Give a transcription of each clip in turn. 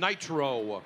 Nitro.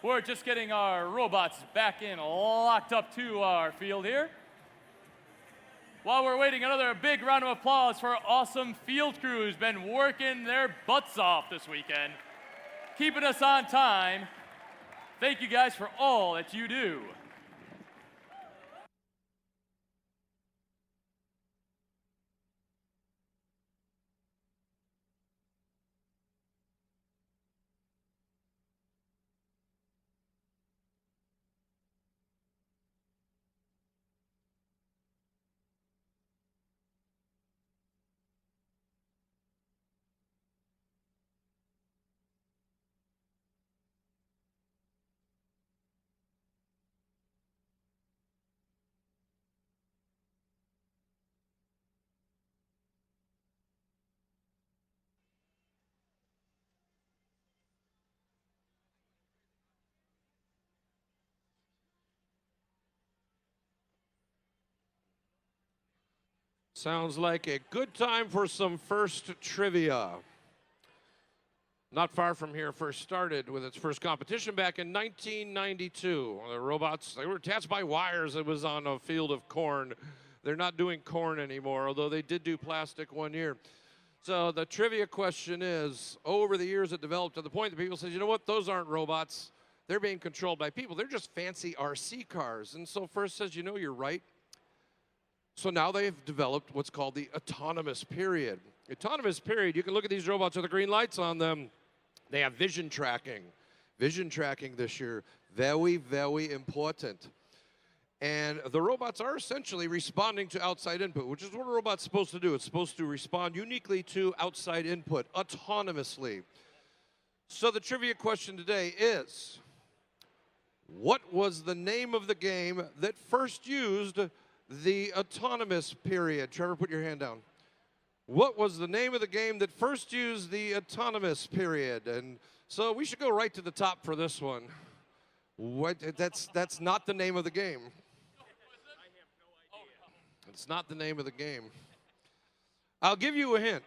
We're just getting our robots back in, locked up to our field here. While we're waiting, another big round of applause for our awesome field crew who's been working their butts off this weekend, keeping us on time. Thank you guys for all that you do. Sounds like a good time for some first trivia. Not far from here, first started with its first competition back in 1992. The robots, they were attached by wires. It was on a field of corn. They're not doing corn anymore, although they did do plastic one year. So the trivia question is, over the years it developed to the point that people said, you know what, those aren't robots. They're being controlled by people. They're just fancy RC cars. And so first says, you know, you're right. So now they've developed what's called the autonomous period. Autonomous period, you can look at these robots with the green lights on them. They have vision tracking. Vision tracking this year, very, very important. And the robots are essentially responding to outside input, which is what a robot's supposed to do. It's supposed to respond uniquely to outside input, autonomously. So the trivia question today is, what was the name of the game that first used the autonomous period? Trevor, put your hand down. What was the name of the game that first used the autonomous period? And so we should go right to the top for this one. What? That's not the name of the game. It's not the name of the game. I'll give you a hint.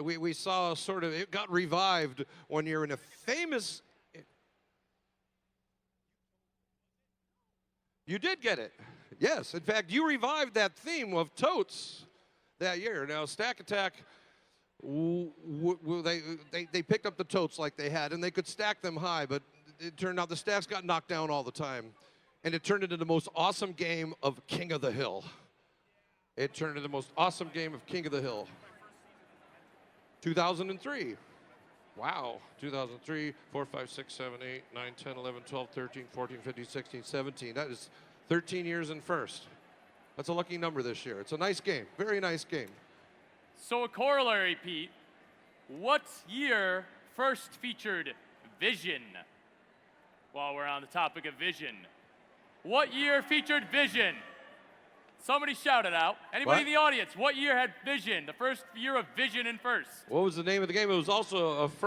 We saw sort of, it got revived one year in a famous. You did get it. Yes, in fact, you revived that theme of totes that year. Now, Stack Attack, they picked up the totes like they had, and they could stack them high, but it turned out the stacks got knocked down all the time. And it turned into the most awesome game of King of the Hill. It turned into the most awesome game of King of the Hill. 2003. Wow. 2003, 4, 5, 6, 7, 8, 9, 10, 11, 12, 13, 14, 15, 16, 17. That is 13 years in first. That's a lucky number this year. It's a nice game. Very nice game. So a corollary, Pete. What year first featured Vision. While we're on the topic of Vision, what year featured Vision? Somebody shout it out. Anybody What? in the audience, what year had Vision? The first year of Vision in first. What was the name of the game? It was also a first.